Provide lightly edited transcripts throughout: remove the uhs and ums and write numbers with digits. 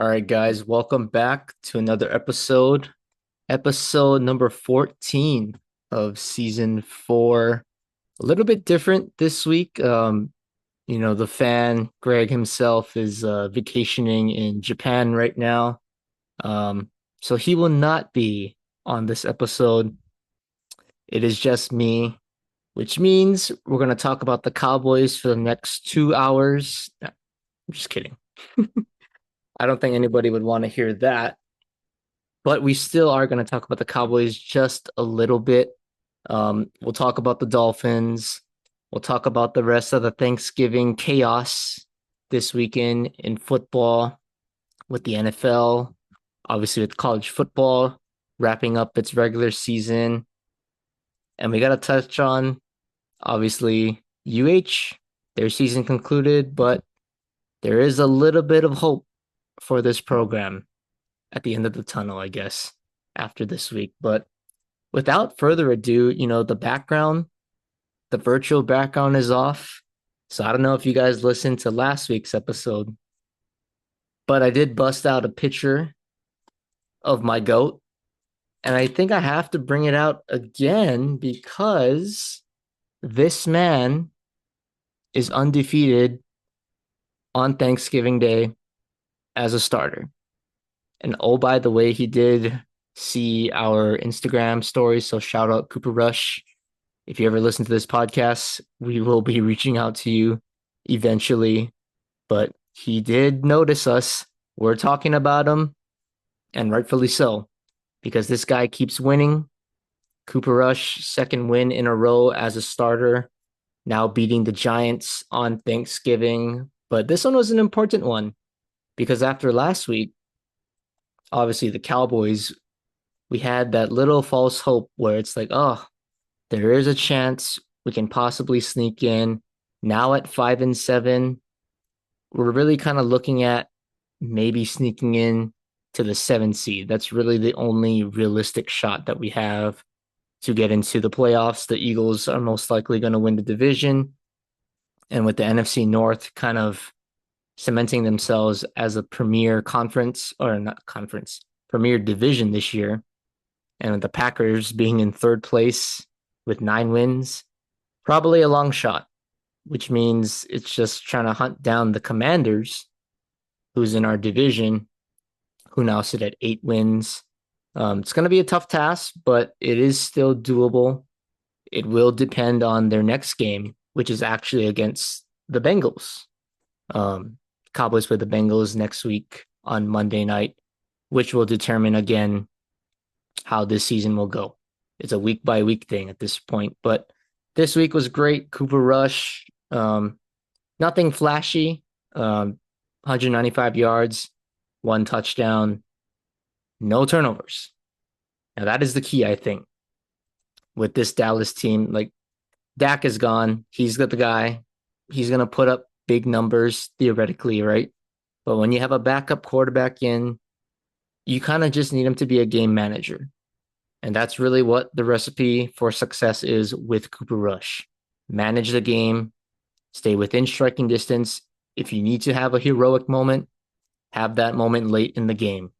All right, guys, welcome back to another episode number 14 of season 4. A little bit different this week. The fan, Greg himself, is vacationing in Japan right now. So he will not be on this episode. It is just me, which means we're going to talk about the Cowboys for the next 2 hours. Nah, I'm just kidding. I don't think anybody would want to hear that. But we still are going to talk about the Cowboys just a little bit. We'll talk about the Dolphins. We'll talk about the rest of the Thanksgiving chaos this weekend in football with the NFL, obviously with college football wrapping up its regular season. And we got to touch on, obviously, UH. Their season concluded, but there is a little bit of hope for this program at the end of the tunnel, I guess, after this week. But without further ado, the virtual background is off. So I don't know if you guys listened to last week's episode, but I did bust out a picture of my goat. And I think I have to bring it out again because this man is undefeated on Thanksgiving Day as a starter. And oh, by the way, he did see our Instagram stories. So shout out Cooper Rush. If you ever listen to this podcast, we will be reaching out to you eventually. But he did notice us. We're talking about him, and rightfully so, because this guy keeps winning. Cooper Rush, second win in a row as a starter, now beating the Giants on Thanksgiving. But this one was an important one because after last week, obviously the Cowboys, we had that little false hope where it's like, oh, there is a chance we can possibly sneak in. Now at 5-7, we're really kind of looking at maybe sneaking in to the 7 seed. That's really the only realistic shot that we have to get into the playoffs. The Eagles are most likely going to win the division. And with the NFC North kind of cementing themselves as a premier conference, or not conference, premier division this year, and with the Packers being in third place with 9 wins, probably a long shot, which means it's just trying to hunt down the Commanders, who's in our division, who now sit at 8 wins. It's going to be a tough task, but it is still doable. It will depend on their next game, which is actually against the Bengals. Cowboys play the Bengals next week on Monday night, which will determine again how this season will go. It's a week by week thing at this point, but this week was great. Cooper Rush, nothing flashy, 195 yards, 1 touchdown, no turnovers. Now that is the key, I think, with this Dallas team. Like Dak is gone. He's got the guy. He's going to put up big numbers theoretically, right? But when you have a backup quarterback in, you kind of just need him to be a game manager. And that's really what the recipe for success is with Cooper Rush. Manage the game, stay within striking distance. If you need to have a heroic moment, have that moment late in the game.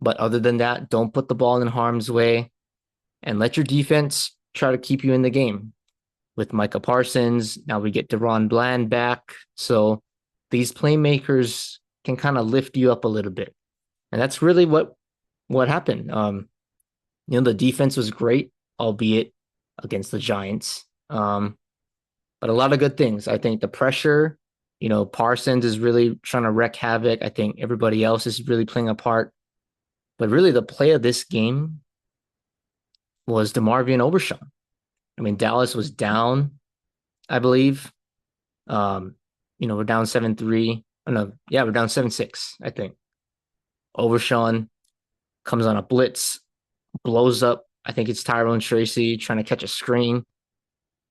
But other than that, don't put the ball in harm's way and let your defense try to keep you in the game. With Micah Parsons, now we get Deron Bland back. So these playmakers can kind of lift you up a little bit. And that's really what happened. The defense was great, albeit against the Giants. But a lot of good things. I think the pressure, Parsons is really trying to wreak havoc. I think everybody else is really playing a part. But really the play of this game was DeMarvion Overshown. I mean, Dallas was down, I believe. We're down 7-3. Oh, no, yeah, we're down 7-6, I think. Overshawn comes on a blitz, blows up. I think it's Tyrone Tracy trying to catch a screen.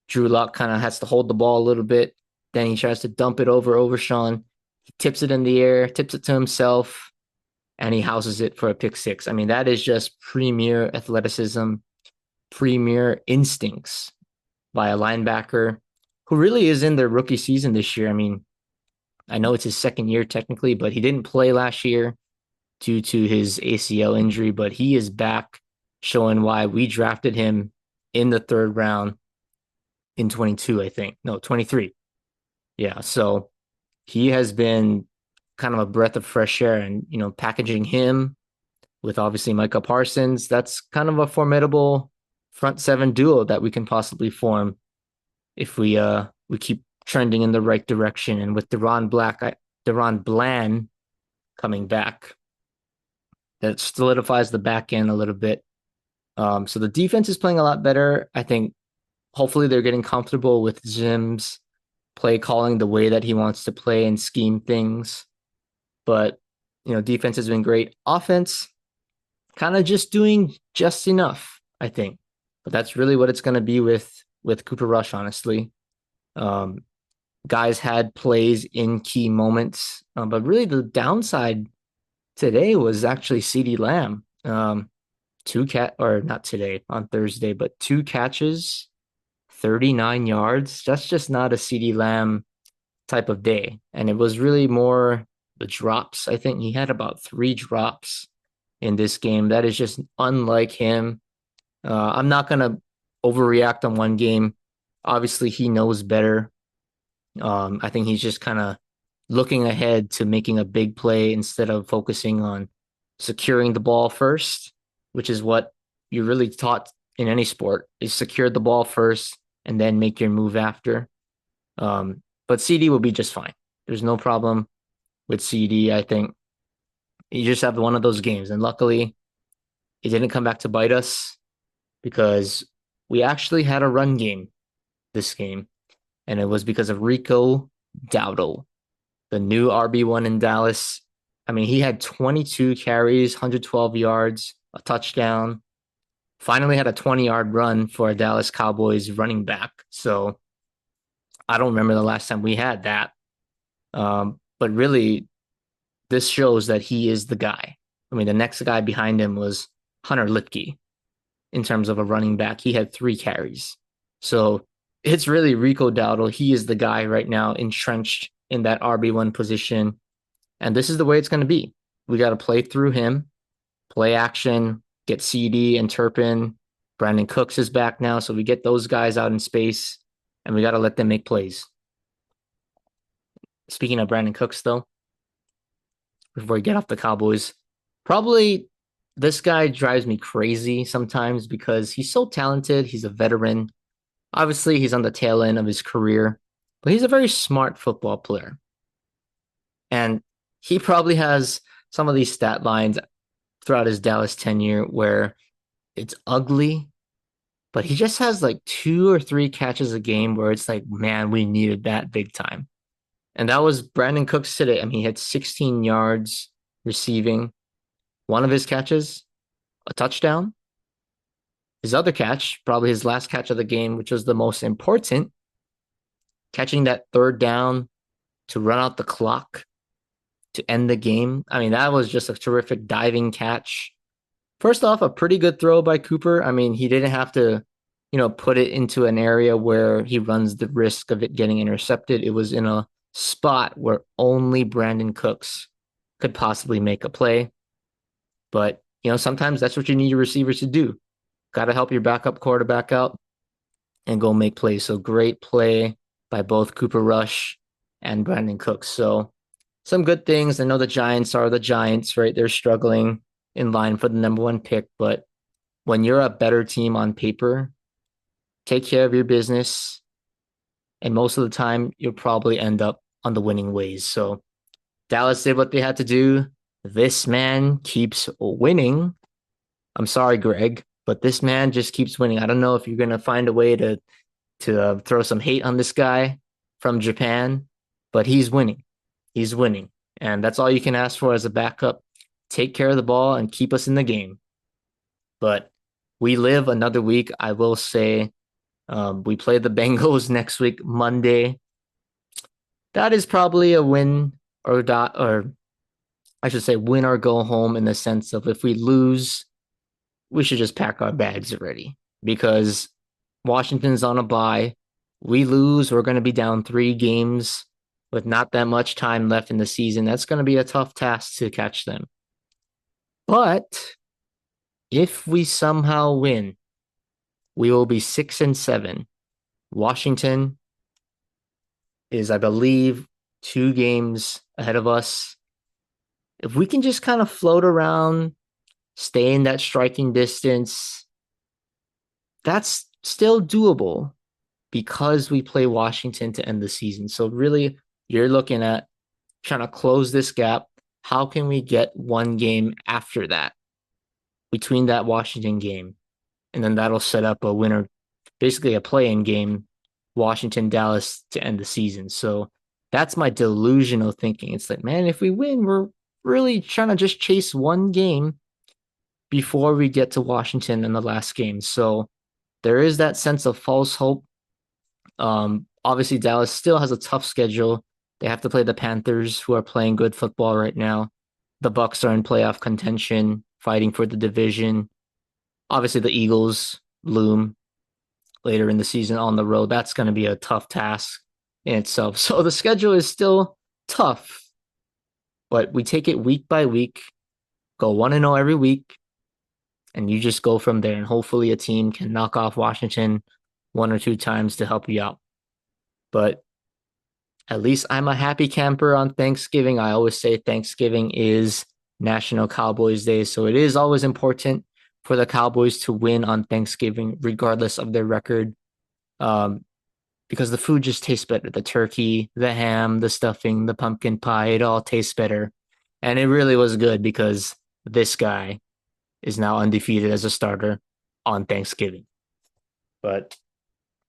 Drew Lock kind of has to hold the ball a little bit. Then he tries to dump it over Overshawn. He tips it in the air, tips it to himself, and he houses it for a pick six. I mean, that is just premier athleticism, premier instincts by a linebacker who really is in their rookie season this year. I mean, I know it's his second year technically, but he didn't play last year due to his ACL injury, but he is back, showing why we drafted him in the third round in 22, I think. No, 23. Yeah. So he has been kind of a breath of fresh air, and, packaging him with obviously Micah Parsons, that's kind of a formidable front seven duo that we can possibly form if we keep trending in the right direction. And with Deron Bland coming back, that solidifies the back end a little bit. So the defense is playing a lot better. I think hopefully they're getting comfortable with Zim's play calling, the way that he wants to play and scheme things. But, defense has been great. Offense, kind of just doing just enough, I think. But that's really what it's going to be with Cooper Rush, honestly. Um, Guys had plays in key moments, but really the downside today was actually CeeDee Lamb. Or not today, on Thursday, but 2 catches, 39 yards. That's just not a CeeDee Lamb type of day. And it was really more the drops. I think he had about 3 drops in this game. That is just unlike him. I'm not going to overreact on one game. Obviously, he knows better. I think he's just kind of looking ahead to making a big play instead of focusing on securing the ball first, which is what you're really taught in any sport, is secure the ball first and then make your move after. But CD will be just fine. There's no problem with CD. I think you just have one of those games. And luckily, it didn't come back to bite us because we actually had a run game this game. And it was because of Rico Dowdle, the new RB1 in Dallas. I mean, he had 22 carries, 112 yards, a touchdown. Finally had a 20-yard run for a Dallas Cowboys running back. So I don't remember the last time we had that. But really, this shows that he is the guy. I mean, the next guy behind him was Hunter Lipke in terms of a running back. He had 3 carries. So it's really Rico Dowdle. He is the guy right now, entrenched in that RB1 position. And this is the way it's going to be. We got to play through him, play action, get CD and Turpin. Brandon Cooks is back now. So we get those guys out in space and we got to let them make plays. Speaking of Brandon Cooks, though, before we get off the Cowboys, probably this guy drives me crazy sometimes because he's so talented. He's a veteran. Obviously, he's on the tail end of his career, but he's a very smart football player. And he probably has some of these stat lines throughout his Dallas tenure where it's ugly, but he just has like 2 or 3 catches a game where it's like, man, we needed that big time. And that was Brandon Cooks today. I mean, he had 16 yards receiving. One of his catches, a touchdown. His other catch, probably his last catch of the game, which was the most important, catching that third down to run out the clock to end the game. I mean, that was just a terrific diving catch. First off, a pretty good throw by Cooper. I mean, he didn't have to, put it into an area where he runs the risk of it getting intercepted. It was in a spot where only Brandon Cooks could possibly make a play. But, sometimes that's what you need your receivers to do. Got to help your backup quarterback out and go make plays. So great play by both Cooper Rush and Brandon Cooks. So some good things. I know the Giants are the Giants, right? They're struggling in line for the #1 pick. But when you're a better team on paper, take care of your business. And most of the time, you'll probably end up on the winning ways. So Dallas did what they had to do. This man keeps winning. I'm sorry, Greg, but this man just keeps winning. I don't know if you're going to find a way to throw some hate on this guy from Japan, but he's winning. He's winning. And that's all you can ask for as a backup. Take care of the ball and keep us in the game. But we live another week. I will say we play the Bengals next week, Monday. That is probably a win or I should say win or go home, in the sense of if we lose, we should just pack our bags already because Washington's on a bye. We lose, we're going to be down 3 games with not that much time left in the season, that's going to be a tough task to catch them. But if we somehow win, we will be 6-7. Washington is, I believe, 2 games ahead of us. If we can just kind of float around, stay in that striking distance, that's still doable because we play Washington to end the season. So really, you're looking at trying to close this gap. How can we get 1 game after that, between that Washington game? And then that'll set up a winner, basically a play-in game, Washington, Dallas to end the season. So that's my delusional thinking. It's like, man, if we win, we're really trying to just chase 1 game before we get to Washington in the last game. So there is that sense of false hope. Obviously, Dallas still has a tough schedule. They have to play the Panthers, who are playing good football right now. The Bucks are in playoff contention, fighting for the division. Obviously, the Eagles loom later in the season on the road. That's going to be a tough task in itself. So the schedule is still tough, but we take it week by week, go 1-0 every week, and you just go from there. And hopefully a team can knock off Washington 1 or 2 times to help you out. But at least I'm a happy camper on Thanksgiving. I always say Thanksgiving is National Cowboys Day. So it is always important for the Cowboys to win on Thanksgiving, regardless of their record, because the food just tastes better. The turkey, the ham, the stuffing, the pumpkin pie, it all tastes better. And it really was good because this guy is now undefeated as a starter on Thanksgiving. But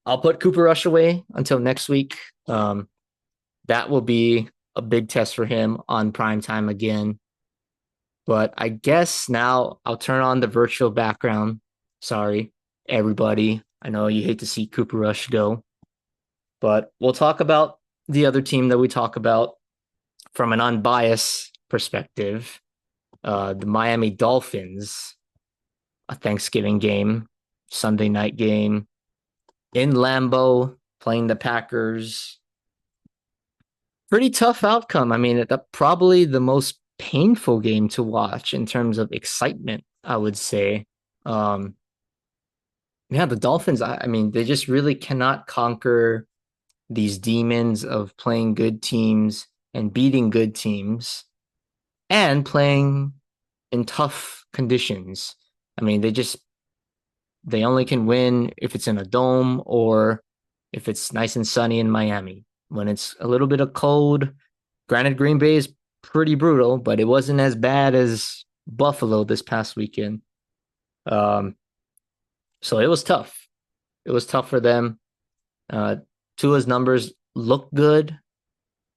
I'll put Cooper Rush away until next week. That will be a big test for him on primetime again. But I guess now I'll turn on the virtual background. Sorry, everybody. I know you hate to see Cooper Rush go. But we'll talk about the other team that we talk about from an unbiased perspective. The Miami Dolphins, a Thanksgiving game, Sunday night game in Lambeau, playing the Packers. Pretty tough outcome. I mean, probably the most painful game to watch in terms of excitement, I would say. Yeah, the Dolphins, I mean, they just really cannot conquer these demons of playing good teams and beating good teams and playing in tough conditions. I mean, they only can win if it's in a dome or if it's nice and sunny in Miami. When it's a little bit of cold, granted, Green Bay is pretty brutal, but it wasn't as bad as Buffalo this past weekend. So it was tough. It was tough for them. Tua's numbers looked good,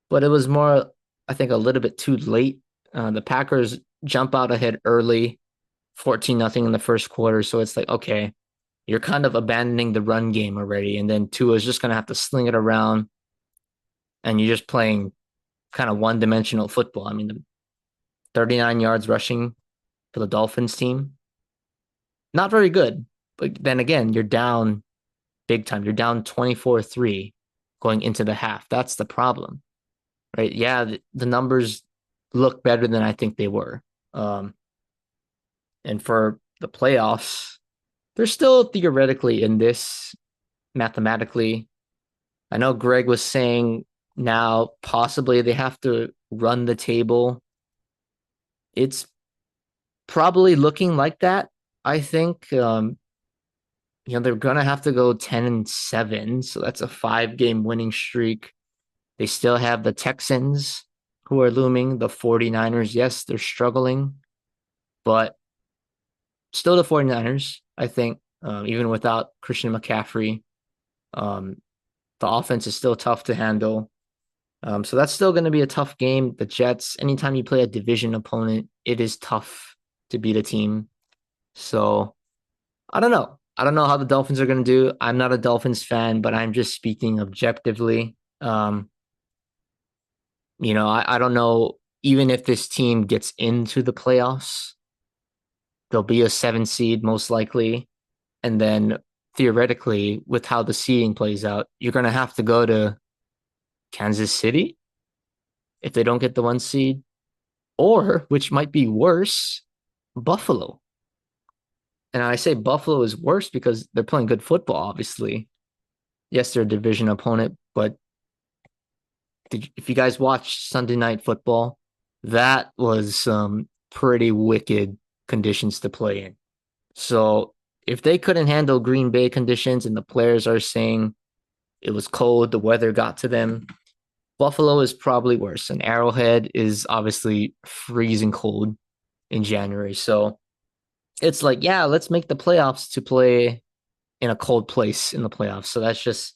but it was more, I think, a little bit too late. The Packers jump out ahead early, 14-0 in the first quarter. So it's like, okay, you're kind of abandoning the run game already. And then Tua's just going to have to sling it around. And you're just playing kind of one-dimensional football. I mean, the 39 yards rushing for the Dolphins team, not very good. But then again, you're down big time. You're down 24-3 going into the half. That's the problem, right? Yeah, the numbers look better than I think they were. And for the playoffs, they're still theoretically in this mathematically. I know Greg was saying now possibly they have to run the table. It's probably looking like that. I think they're gonna have to go 10-7, so that's a 5-game winning streak. They still have the Texans who are looming, the 49ers. Yes, they're struggling, but still the 49ers, I think, even without Christian McCaffrey. The offense is still tough to handle. So that's still going to be a tough game. The Jets, anytime you play a division opponent, it is tough to beat a team. So I don't know. I don't know how the Dolphins are going to do. I'm not a Dolphins fan, but I'm just speaking objectively. I don't know, even if this team gets into the playoffs, they'll be a 7 seed most likely. And then theoretically, with how the seeding plays out, you're going to have to go to Kansas City if they don't get the 1 seed, or which might be worse, Buffalo. And I say Buffalo is worse because they're playing good football, obviously. Yes, they're a division opponent, but if you guys watched Sunday Night Football, that was some pretty wicked conditions to play in. So if they couldn't handle Green Bay conditions and the players are saying it was cold, the weather got to them, Buffalo is probably worse. And Arrowhead is obviously freezing cold in January. So it's like, yeah, let's make the playoffs to play in a cold place in the playoffs. So that's just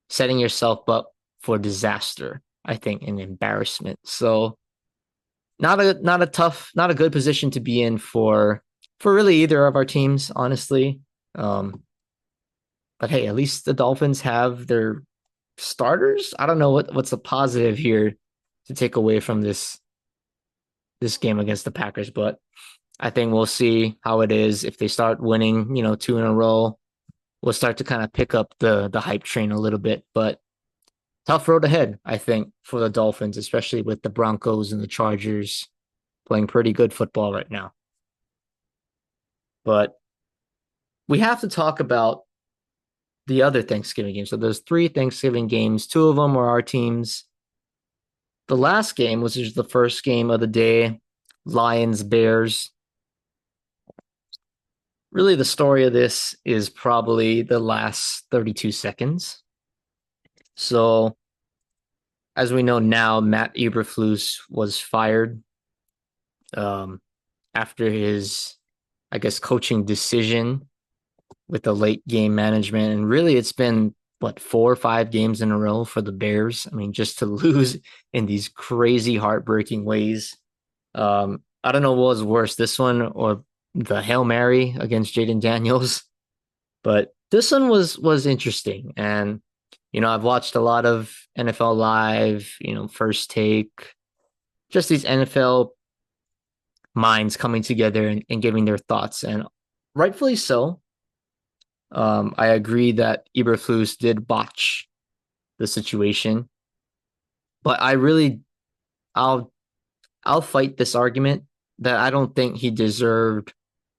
setting yourself up for disaster, I think, and embarrassment. So not a good position to be in for really either of our teams, honestly. Um, but hey, at least the Dolphins have their starters. I don't know what's the positive here to take away from this game against the Packers, but I think we'll see how it is. If they start winning, 2 in a row, we'll start to kind of pick up the hype train a little bit. But tough road ahead, I think, for the Dolphins, especially with the Broncos and the Chargers playing pretty good football right now. But we have to talk about the other Thanksgiving games. So there's 3 Thanksgiving games. 2 of them were our teams. The last game, which is the first game of the day, Lions, Bears. Really, the story of this is probably the last 32 seconds. So, as we know now, Matt Eberflus was fired after his, I guess, coaching decision with the late game management. And really, it's been, 4 or 5 games in a row for the Bears. I mean, just to lose in these crazy, heartbreaking ways. I don't know what was worse, this one or the Hail Mary against Jaden Daniels. But this one was interesting. And, I've watched a lot of NFL Live, First Take, just these NFL minds coming together and giving their thoughts. And rightfully so. I agree that Eberflus did botch the situation, but I'll fight this argument that I don't think he deserved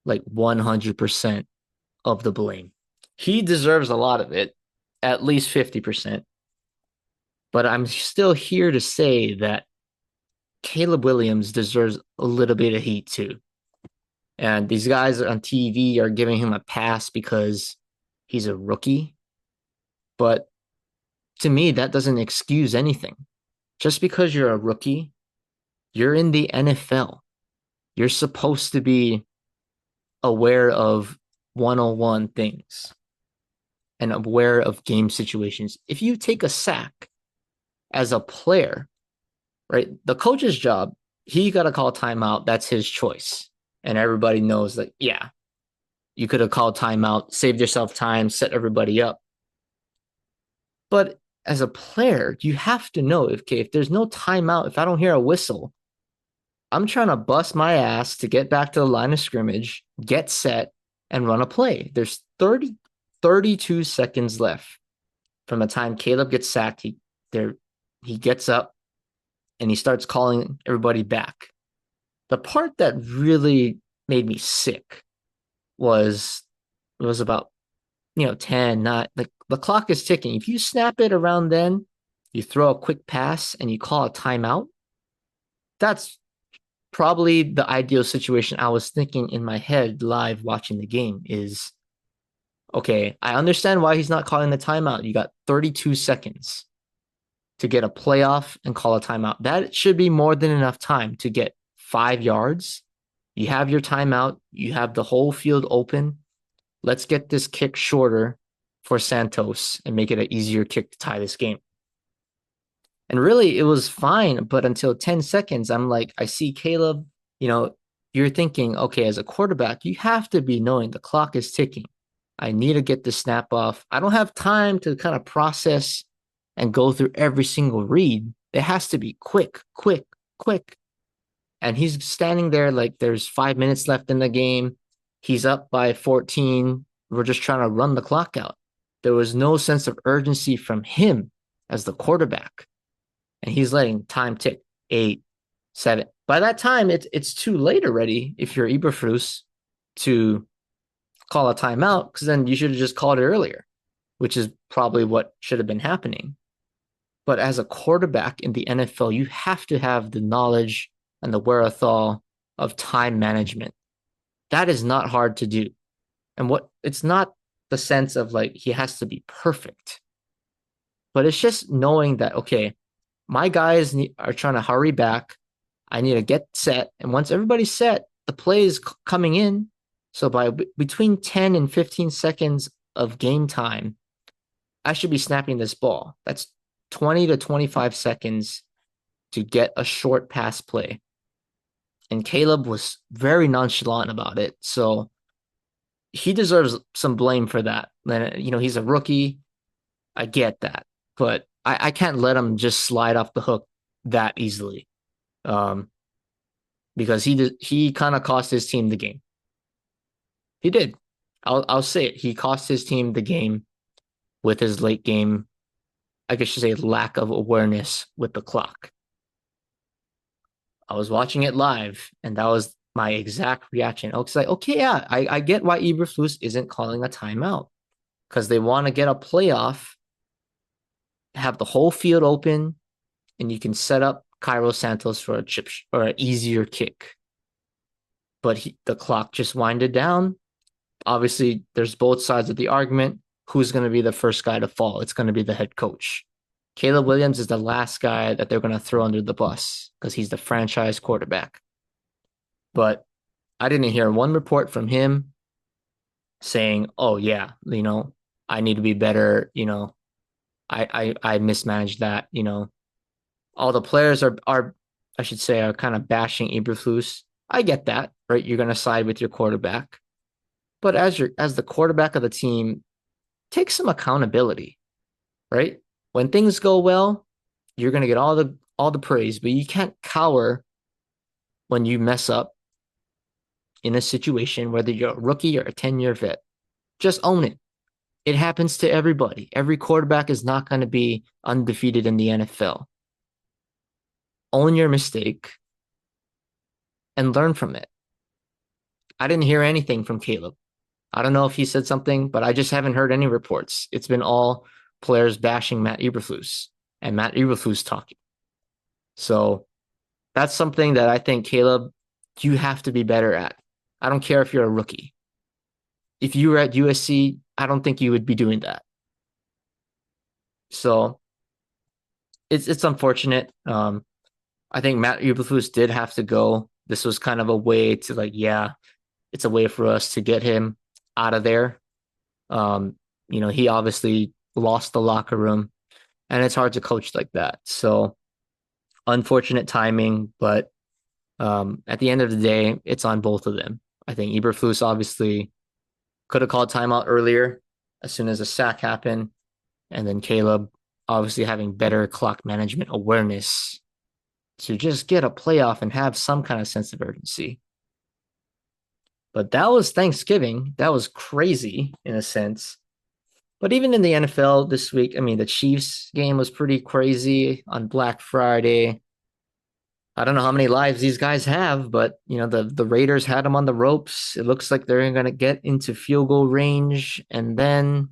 like 100% of the blame. He deserves a lot of it, at least 50%. But I'm still here to say that Caleb Williams deserves a little bit of heat too. And these guys on TV are giving him a pass because he's a rookie. But to me, that doesn't excuse anything. Just because you're a rookie, you're in the NFL. You're supposed to be aware of 101 things and aware of game situations. If you take a sack as a player, right, the coach's job, he got to call timeout. That's his choice. And everybody knows that, yeah, you could have called timeout, saved yourself time, set everybody up. But as a player, you have to know if there's no timeout, if I don't hear a whistle, I'm trying to bust my ass to get back to the line of scrimmage, get set, and run a play. There's 32 seconds left from the time Caleb gets sacked. He gets up and he starts calling everybody back. The part that really made me sick was about 10, not like the clock is ticking. If you snap it around then, you throw a quick pass and you call a timeout, that's probably the ideal situation. I was thinking in my head live watching the game is, okay, I understand why he's not calling the timeout. You got 32 seconds to get a playoff and call a timeout. That should be more than enough time to get 5 yards. You have your timeout. You have the whole field open. Let's get this kick shorter for Santos and make it an easier kick to tie this game. And really, it was fine. But until 10 seconds, I'm like, I see Caleb, you're thinking, okay, as a quarterback, you have to be knowing the clock is ticking. I need to get the snap off. I don't have time to kind of process and go through every single read. It has to be quick, quick, quick. And he's standing there like there's 5 minutes left in the game. He's up by 14. We're just trying to run the clock out. There was no sense of urgency from him as the quarterback. And he's letting time tick. 8, 7. By that time, it's too late already if you're Eberflus to call a timeout, because then you should have just called it earlier, which is probably what should have been happening. But as a quarterback in the NFL, you have to have the knowledge and the wherewithal of time management. That is not hard to do. And what it's not the sense of like he has to be perfect, but it's just knowing that, okay, my guys are trying to hurry back. I need to get set. And once everybody's set, the play is coming in. So by between 10 and 15 seconds of game time, I should be snapping this ball. That's 20 to 25 seconds to get a short pass play. And Caleb was very nonchalant about it. So he deserves some blame for that. He's a rookie. I get that. But I can't let him just slide off the hook that easily. Because he kind of cost his team the game. He did. I'll say it. He cost his team the game with his late game, I guess you say, lack of awareness with the clock. I was watching it live, and that was my exact reaction. I was like, okay, yeah, I get why Eberflus isn't calling a timeout, because they want to get a playoff, have the whole field open, and you can set up Cairo Santos for a chip or an easier kick. But the clock just winded down. Obviously, there's both sides of the argument. Who's going to be the first guy to fall? It's going to be the head coach. Caleb Williams is the last guy that they're going to throw under the bus because he's the franchise quarterback. But I didn't hear one report from him saying, oh, yeah, I need to be better. I mismanaged that. All the players are I should say, are kind of bashing Eberflus. I get that, right? You're going to side with your quarterback. But as the quarterback of the team, take some accountability, right? When things go well, you're going to get all the praise, but you can't cower when you mess up in a situation, whether you're a rookie or a 10-year vet. Just own it. It happens to everybody. Every quarterback is not going to be undefeated in the NFL. Own your mistake and learn from it. I didn't hear anything from Caleb. I don't know if he said something, but I just haven't heard any reports. It's been all players bashing Matt Eberflus and Matt Eberflus talking. So that's something that I think, Caleb, you have to be better at. I don't care if you're a rookie. If you were at USC, I don't think you would be doing that. So it's unfortunate. I think Matt Eberflus did have to go. This was kind of a way to it's a way for us to get him out of there. He obviously lost the locker room, and it's hard to coach like that. So unfortunate timing, but at the end of the day, it's on both of them. I think Eberflus obviously could have called timeout earlier as soon as the sack happened, and then Caleb obviously having better clock management awareness to just get a playoff and have some kind of sense of urgency. But that was Thanksgiving. That was crazy in a sense. But even in the NFL this week, I mean, the Chiefs game was pretty crazy on Black Friday. I don't know how many lives these guys have, but the Raiders had them on the ropes. It looks like they're going to get into field goal range, and then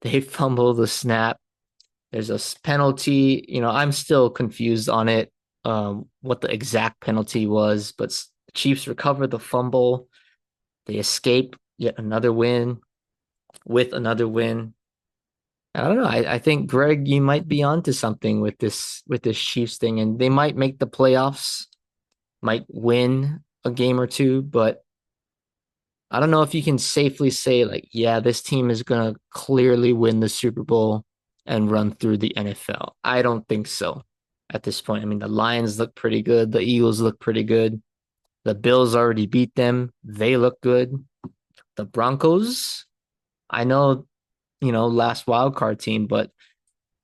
they fumble the snap. There's a penalty. I'm still confused on it, what the exact penalty was, but the Chiefs recover the fumble. They escape yet another win with another win. I don't know. I think, Greg, you might be onto something with this Chiefs thing, and they might make the playoffs, might win a game or two, but I don't know if you can safely say this team is gonna clearly win the Super Bowl and run through the NFL. I don't think so at this point. I mean, the Lions look pretty good, the Eagles look pretty good. The Bills already beat them. They look good. The Broncos, I know, last wild card team, but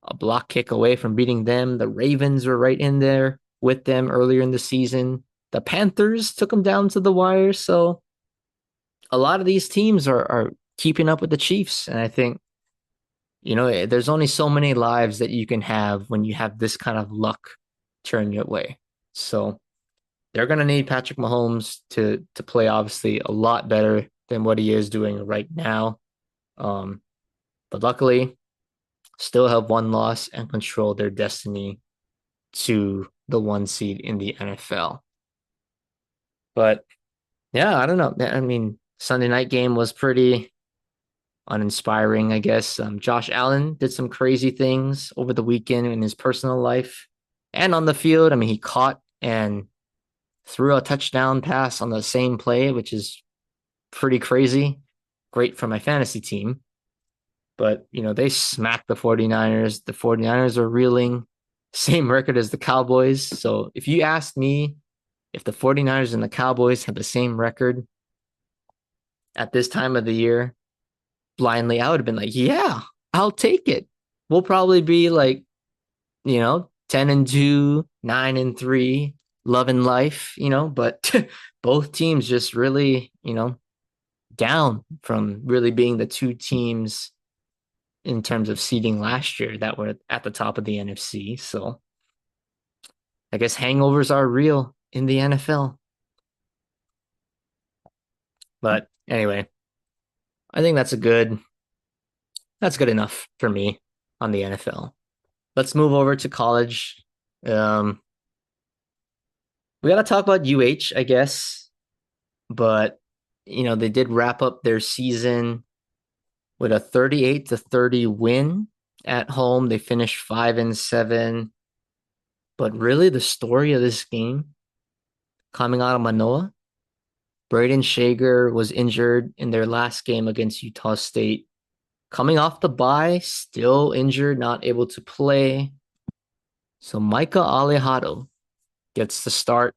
a block kick away from beating them. The Ravens were right in there with them earlier in the season. The Panthers took them down to the wire. So a lot of these teams are keeping up with the Chiefs. And I think, there's only so many lives that you can have when you have this kind of luck turn your way. So they're going to need Patrick Mahomes to play obviously a lot better than what he is doing right now. Um, but luckily, still have one loss and control their destiny to the one seed in the NFL. But yeah, I don't know. I mean, Sunday night game was pretty uninspiring, I guess. Josh Allen did some crazy things over the weekend in his personal life and on the field. I mean, he caught and threw a touchdown pass on the same play, which is pretty crazy. Great for my fantasy team. But, they smacked the 49ers. The 49ers are reeling, same record as the Cowboys. So if you asked me if the 49ers and the Cowboys had the same record at this time of the year, blindly, I would have been like, yeah, I'll take it. We'll probably be like, 10-2, 9-3, loving life, but both teams just really, down from really being the two teams in terms of seeding last year that were at the top of the NFC. So I guess hangovers are real in the NFL. But anyway, I think that's good enough for me on the NFL. Let's move over to college. Um, we got to talk about UH, I guess, but they did wrap up their season with a 38-30 win at home. They finished 5-7. But really, the story of this game coming out of Manoa, Braden Shager was injured in their last game against Utah State. Coming off the bye, still injured, not able to play. So Micah Alejado gets the start.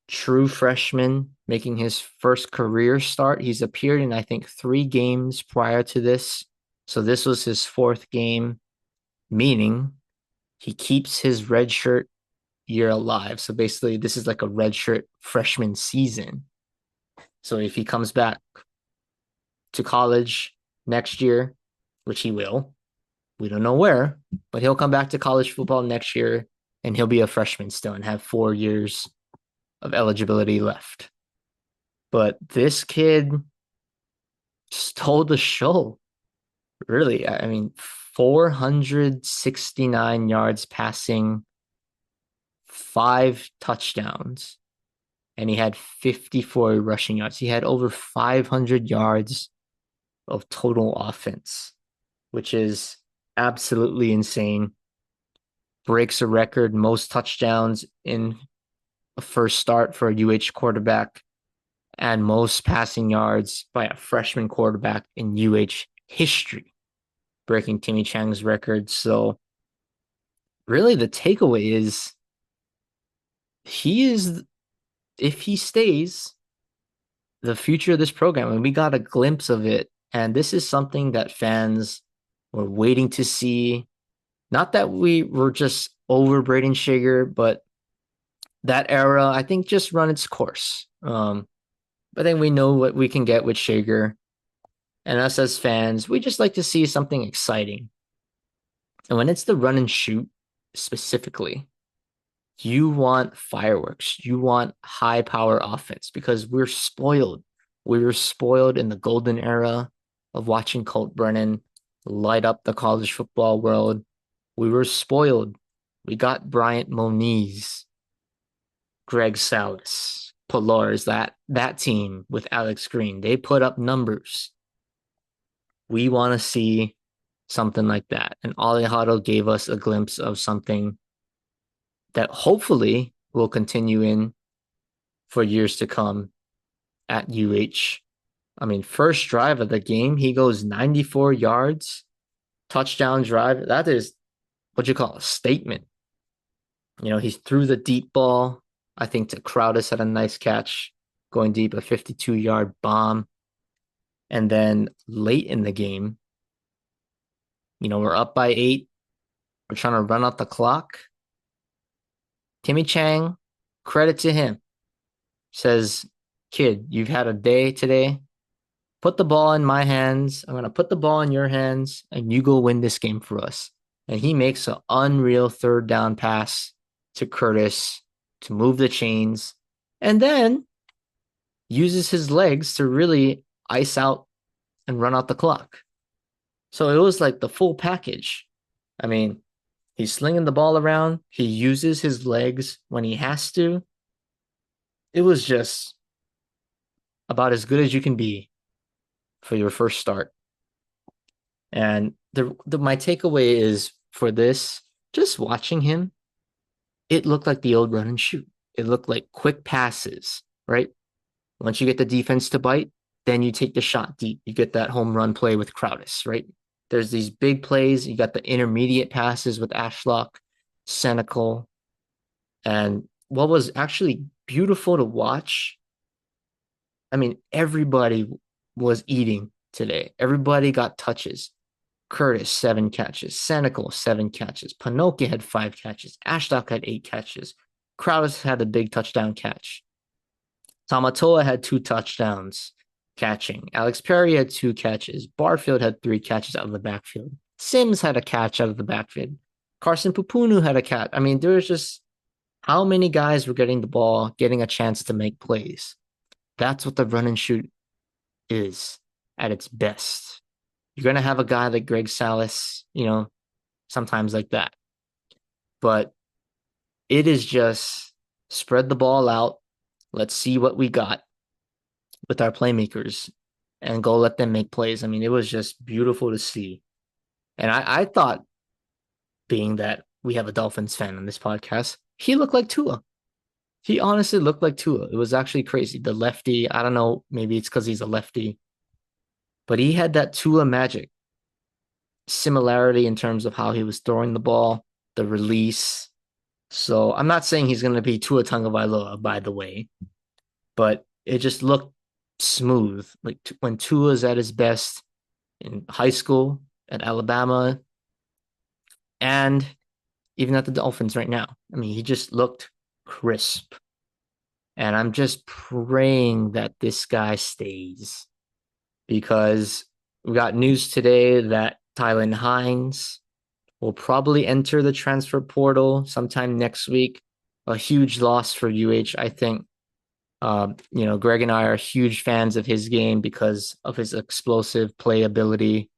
True freshman, making his first career start. He's appeared in, I think, 3 games prior to this. So this was his 4th game, meaning he keeps his redshirt year alive. So basically, this is like a redshirt freshman season. So if he comes back to college next year, which he will, we don't know where, but he'll come back to college football next year and he'll be a freshman still and have 4 years of eligibility left. But this kid stole the show, really. I mean, 469 yards passing, 5 touchdowns, and he had 54 rushing yards. He had over 500 yards of total offense, which is absolutely insane. Breaks a record, most touchdowns in a first start for a UH quarterback, and most passing yards by a freshman quarterback in UH history, breaking Timmy Chang's record. So really the takeaway is if he stays, the future of this program, and we got a glimpse of it. And this is something that fans were waiting to see. Not that we were just over Braden Shager, but that era, I think, just run its course. I think we know what we can get with Shager. And us as fans, we just like to see something exciting. And when it's the run and shoot specifically, you want fireworks. You want high power offense because we're spoiled. We were spoiled in the golden era of watching Colt Brennan light up the college football world. We were spoiled. We got Bryant Moniz, Greg Salas, Polaris, that team with Alex Green. They put up numbers. We want to see something like that. And Alejado gave us a glimpse of something that hopefully will continue in for years to come at UH. I mean, first drive of the game, he goes 94 yards, touchdown drive. That is what you call a statement. He threw the deep ball. I think to Crowdus had a nice catch, going deep, a 52-yard bomb. And then late in the game, we're up by 8. We're trying to run out the clock. Timmy Chang, credit to him, says, kid, you've had a day today. Put the ball in my hands. I'm going to put the ball in your hands, and you go win this game for us. And he makes an unreal 3rd down pass to Curtis to move the chains, and then uses his legs to really ice out and run out the clock. So it was like the full package. I mean, he's slinging the ball around. He uses his legs when he has to. It was just about as good as you can be for your first start. And my takeaway is for this, just watching him, it looked like the old run and shoot. It looked like quick passes, right? Once you get the defense to bite, then you take the shot deep. You get that home run play with Crowdis, right? There's these big plays. You got the intermediate passes with Ashlock, Senecal, and what was actually beautiful to watch. I mean, everybody was eating today. Everybody got touches. Curtis, 7 catches. Senecal, 7 catches. Panoka had 5 catches. Ashlock had 8 catches. Crowdis had a big touchdown catch. Tamatoa had 2 touchdowns catching. Alex Perry had 2 catches. Barfield had 3 catches out of the backfield. Sims had a catch out of the backfield. Carson Pupunu had a catch. I mean, there was just how many guys were getting the ball, getting a chance to make plays. That's what the run and shoot is at its best. You're going to have a guy like Greg Salas, sometimes like that. But it is just spread the ball out. Let's see what we got with our playmakers and go let them make plays. I mean, it was just beautiful to see. And I thought, being that we have a Dolphins fan on this podcast, he looked like Tua. He honestly looked like Tua. It was actually crazy. The lefty, I don't know, maybe it's because he's a lefty, but he had that Tua magic similarity in terms of how he was throwing the ball, the release. So I'm not saying he's going to be Tua Tagovailoa, by the way, but it just looked smooth. Like when Tua's at his best in high school, at Alabama, and even at the Dolphins right now. I mean, he just looked crisp. And I'm just praying that this guy stays because we got news today that Tylen Hines will probably enter the transfer portal sometime next week. A huge loss for UH, I think. Greg and I are huge fans of his game because of his explosive play ability,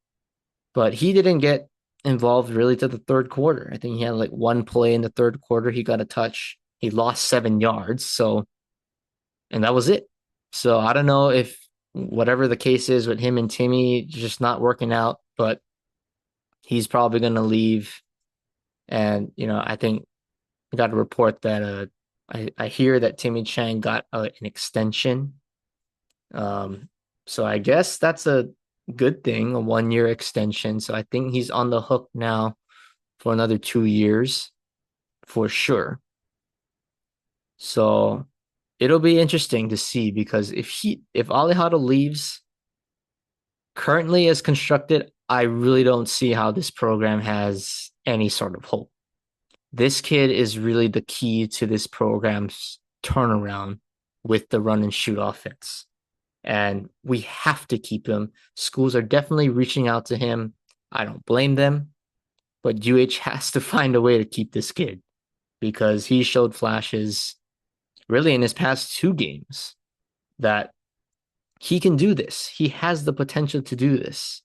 but he didn't get involved really to the third quarter. I think he had like one play in the third quarter. He got a touch. He lost 7 yards. And that was it. So I don't know if whatever the case is with him and Timmy just not working out, but he's probably going to leave. And, I think I got a report that I hear that Timmy Chang got an extension. So I guess that's a good thing, a 1-year extension. So I think he's on the hook now for another 2 years for sure. So it'll be interesting to see because if Alejado leaves currently as constructed, I really don't see how this program has any sort of hope. This kid is really the key to this program's turnaround with the run and shoot offense. And we have to keep him. Schools are definitely reaching out to him. I don't blame them, but UH has to find a way to keep this kid because he showed flashes really in his past 2 games that he can do this. He has the potential to do this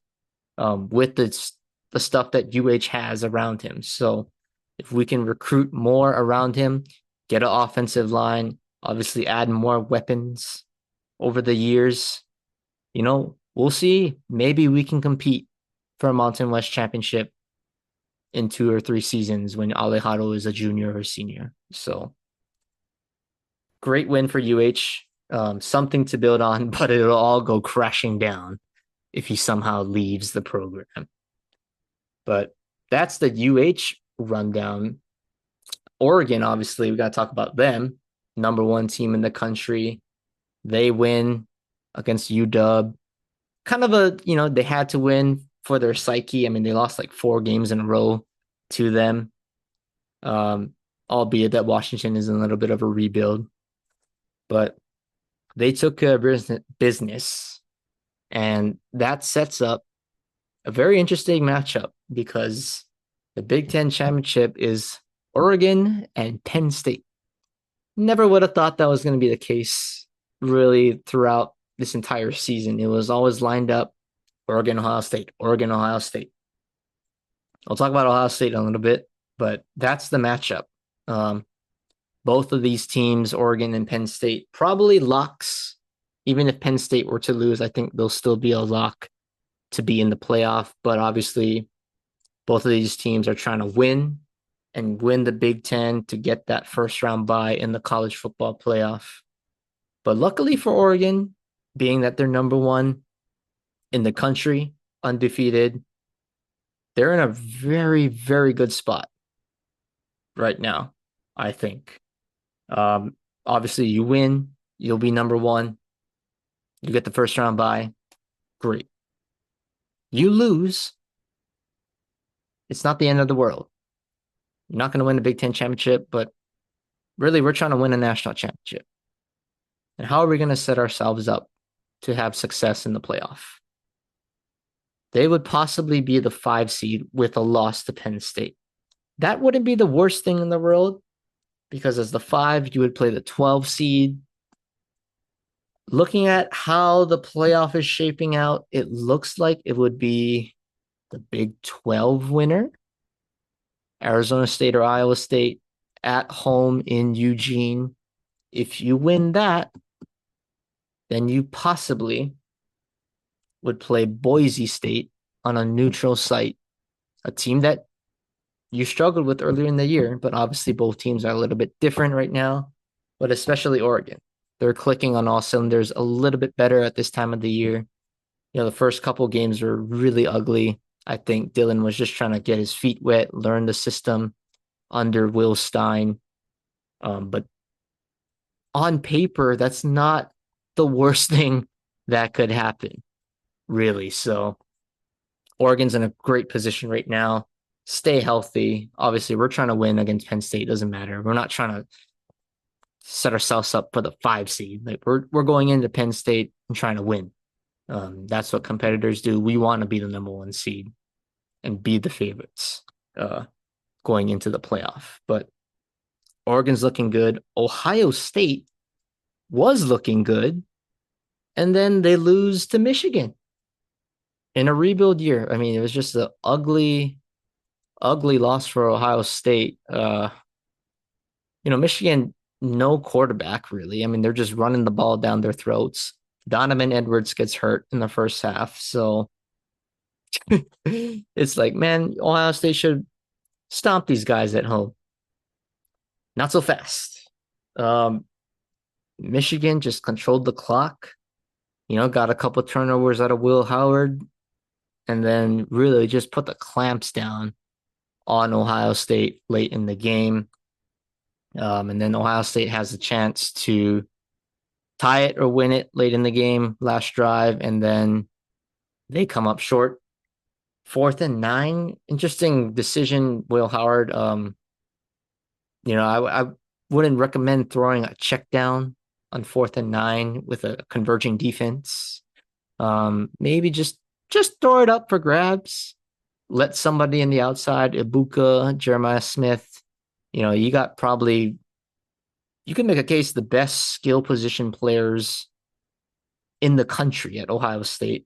with the stuff that UH has around him. So if we can recruit more around him, get an offensive line, obviously add more weapons over the years, we'll see. Maybe we can compete for a Mountain West championship in 2 or 3 seasons when Alejado is a junior or senior. So great win for UH. Something to build on, but it'll all go crashing down if he somehow leaves the program. But that's the UH rundown. Oregon, obviously, we got to talk about them. Number 1 team in the country. They win against UW. Kind of they had to win for their psyche. I mean, they lost like 4 games in a row to them. Albeit that Washington is in a little bit of a rebuild. But they took care of business, and that sets up a very interesting matchup because the Big Ten championship is Oregon and Penn State. Never would have thought that was going to be the case really throughout this entire season. It was always lined up Oregon, Ohio State, Oregon, Ohio State. I'll talk about Ohio State in a little bit, but that's the matchup. Um, both of these teams, Oregon and Penn State, probably locks. Even if Penn State were to lose, I think they'll still be a lock to be in the playoff. But obviously, both of these teams are trying to win and win the Big Ten to get that first round bye in the college football playoff. But luckily for Oregon, being that they're number one in the country, undefeated, they're in a very, very good spot right now, I think. Obviously, you win, you'll be number one. You get the first round bye. Great. You lose, it's not the end of the world. You're not going to win the Big Ten championship, but really, we're trying to win a national championship. And how are we going to set ourselves up to have success in the playoff? They would possibly be the 5 seed with a loss to Penn State. That wouldn't be the worst thing in the world because as the 5, you would play the 12 seed. Looking at how the playoff is shaping out, it looks like it would be the Big 12 winner, Arizona State or Iowa State at home in Eugene. If you win that, then you possibly would play Boise State on a neutral site, a team that you struggled with earlier in the year, but obviously both teams are a little bit different right now, but especially Oregon. They're clicking on all cylinders a little bit better at this time of the year. You know, the first couple games were really ugly. I think Dylan was just trying to get his feet wet, learn the system under Will Stein. But on paper, that's not the worst thing that could happen, really. So Oregon's in a great position right now. Stay healthy. Obviously, we're trying to win against Penn State. Doesn't matter. We're not trying to set ourselves up for the 5 seed. Like we're going into Penn State and trying to win. That's what competitors do. We want to be the number 1 seed and be the favorites going into the playoff. But Oregon's looking good. Ohio State was looking good, and then they lose to Michigan in a rebuild year. I mean, it was just an ugly, ugly loss for Ohio State. Michigan, no quarterback really. I mean, they're just running the ball down their throats. Donovan Edwards gets hurt in the first half. So it's like, man, Ohio State should stomp these guys at home. Not so fast. Michigan just controlled the clock, got a couple turnovers out of Will Howard, and then really just put the clamps down on Ohio State late in the game. And then Ohio State has a chance to tie it or win it late in the game, last drive, and then they come up short. 4th and 9, interesting decision, Will Howard. I wouldn't recommend throwing a check down on 4th and 9 with a converging defense. Maybe just throw it up for grabs. Let somebody in the outside, Ibuka, Jeremiah Smith. You got probably, you can make a case the best skill position players in the country at Ohio State.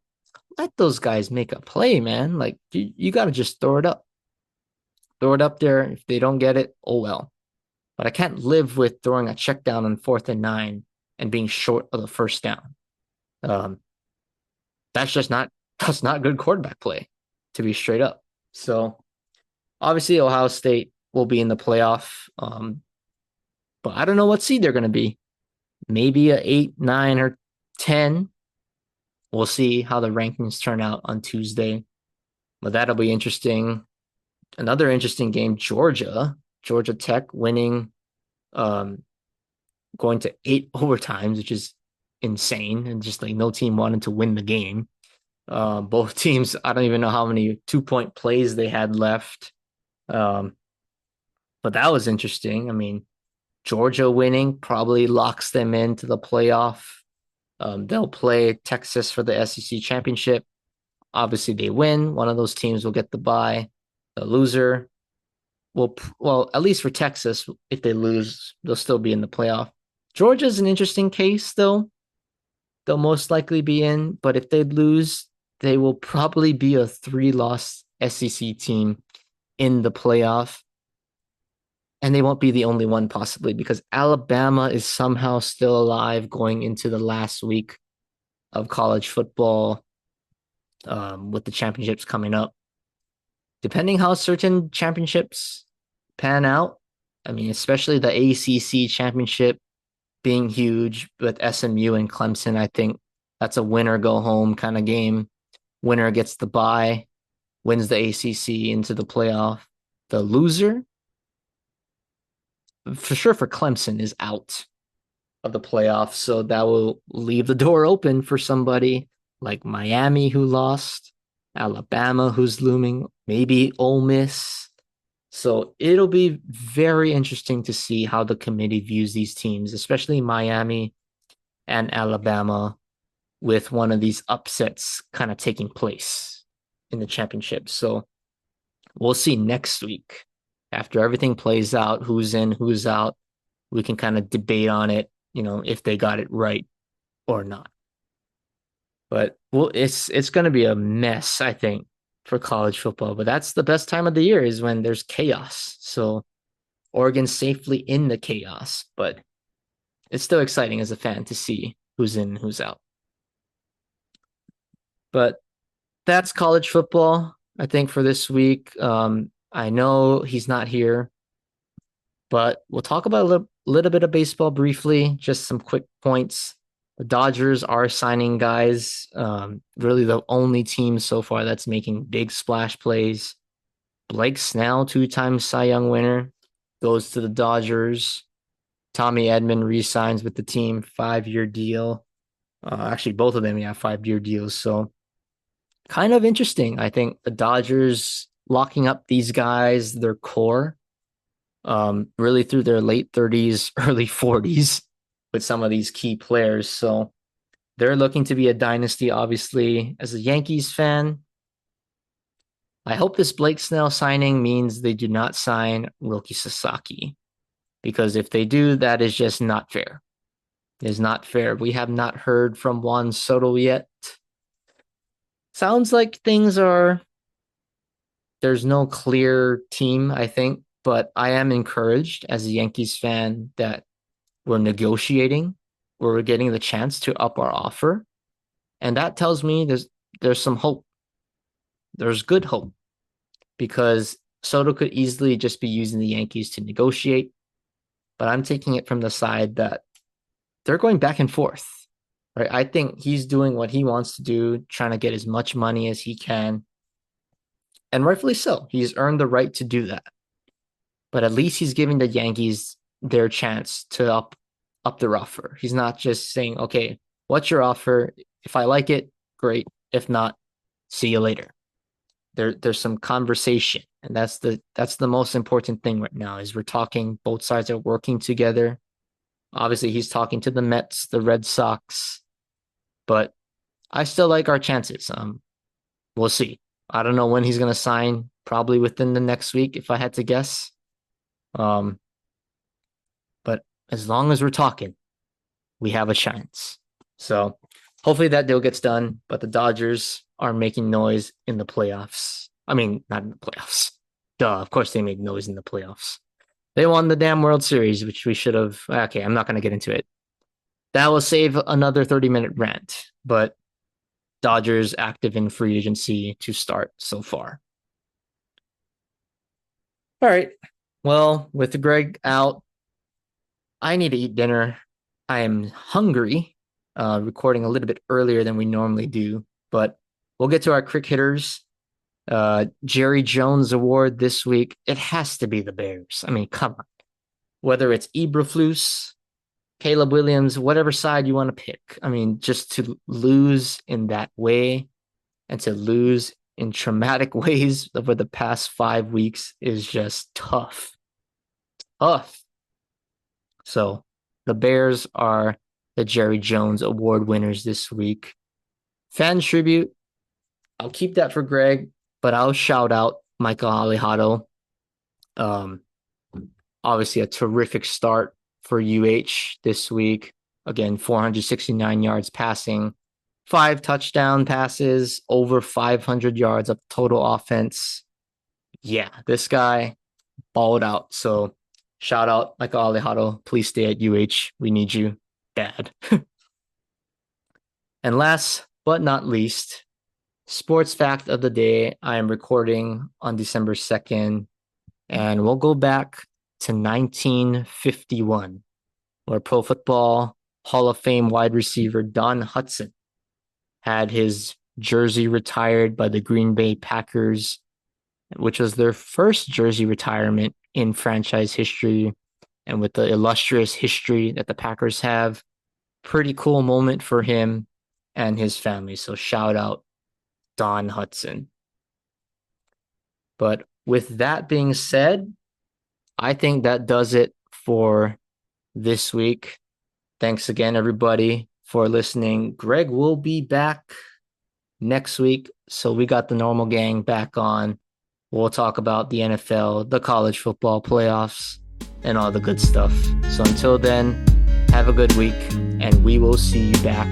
Let those guys make a play, man. Like you got to just throw it up. Throw it up there. If they don't get it, oh well. But I can't live with throwing a check down on 4th and 9 and being short of the first down. That's not good quarterback play, to be straight up. So obviously Ohio State will be in the playoff. But I don't know what seed they're going to be. Maybe a 8, 9, or 10. We'll see how the rankings turn out on Tuesday. But that'll be interesting. Another interesting game, Georgia Tech winning, going to 8 overtimes, which is insane. And just like no team wanted to win the game. Both teams, I don't even know how many 2-point plays they had left. But that was interesting. I mean, Georgia winning probably locks them into the playoff. They'll play Texas for the SEC championship. Obviously, they win. One of those teams will get the bye. The loser well, at least for Texas, if they lose, they'll still be in the playoff. Georgia's an interesting case, though. They'll most likely be in, but if they lose, they will probably be a 3-loss SEC team in the playoff. And they won't be the only one, possibly, because Alabama is somehow still alive going into the last week of college football, with the championships coming up. Depending how certain championships pan out, I mean, especially the ACC championship being huge with SMU and Clemson, I think that's a winner go home kind of game. Winner gets the bye, wins the ACC into the playoff. The loser, for sure, for Clemson, is out of the playoffs. So that will leave the door open for somebody like Miami, who lost, Alabama, who's looming, maybe Ole Miss. So it'll be very interesting to see how the committee views these teams, especially Miami and Alabama, with one of these upsets kind of taking place in the championship. So we'll see next week, after everything plays out, who's in, who's out. We can kind of debate on it, if they got it right or not. But well, it's going to be a mess, I think, for college football. But that's the best time of the year, is when there's chaos. So Oregon's safely in the chaos, but it's still exciting as a fan to see who's in, who's out. But that's college football, I think, for this week. I know he's not here, but we'll talk about a little bit of baseball briefly, just some quick points. The Dodgers are signing guys. Really the only team so far that's making big splash plays. Blake Snell, 2-time Cy Young winner, goes to the Dodgers. Tommy Edman re-signs with the team, 5-year deal. Actually, both of them, 5-year deals. So kind of interesting. I think the Dodgers locking up these guys, their core, really through their late 30s, early 40s, with some of these key players. So they're looking to be a dynasty, obviously. As a Yankees fan, I hope this Blake Snell signing means they do not sign Roki Sasaki, because if they do, that is just not fair. It is not fair. We have not heard from Juan Soto yet. Sounds like there's no clear team, I think, but I am encouraged as a Yankees fan that we're negotiating, where we're getting the chance to up our offer. And that tells me there's some hope. There's good hope, because Soto could easily just be using the Yankees to negotiate. But I'm taking it from the side that they're going back and forth, right? I think he's doing what he wants to do, trying to get as much money as he can. And rightfully so. He's earned the right to do that. But at least he's giving the Yankees their chance to up their offer. He's not just saying, okay, what's your offer? If I like it, great. If not, see you later. There's some conversation, and that's the most important thing right now, is we're talking, both sides are working together. Obviously, he's talking to the Mets, the Red Sox, but I still like our chances. We'll see. I don't know when he's going to sign, probably within the next week, if I had to guess. But as long as we're talking, we have a chance. So hopefully that deal gets done, but the Dodgers are making noise in the playoffs. I mean, not in the playoffs. Duh, of course they made noise in the playoffs. They won the damn World Series, which we should have. Okay, I'm not going to get into it. That will save another 30-minute rant, but Dodgers active in free agency to start so far. All right. Well, with Greg out, I need to eat dinner. I am hungry, recording a little bit earlier than we normally do, but we'll get to our quick hitters. Jerry Jones Award this week. It has to be the Bears. I mean, come on. Whether it's Eberflus, Caleb Williams, whatever side you want to pick. I mean, just to lose in that way and to lose in traumatic ways over the past 5 weeks is just tough. Tough. So the Bears are the Jerry Jones Award winners this week. Fan tribute, I'll keep that for Greg, but I'll shout out Micah Alejado. Obviously, a terrific start for UH this week. Again, 469 yards passing, 5 touchdown passes, over 500 yards of total offense. Yeah, this guy balled out. So shout out Micah Alejado. Please stay at UH. We need you bad. And last but not least, sports fact of the day. I am recording on December 2nd, and we'll go back to 1951, where Pro Football Hall of Fame wide receiver Don Hutson had his jersey retired by the Green Bay Packers, which was their first jersey retirement in franchise history. And with the illustrious history that the Packers have, pretty cool moment for him and his family. So shout out Don Hutson. But with that being said, I think that does it for this week. Thanks again, everybody, for listening. Greg will be back next week. So we got the normal gang back on. We'll talk about the NFL, the college football playoffs, and all the good stuff. So until then, have a good week, and we will see you back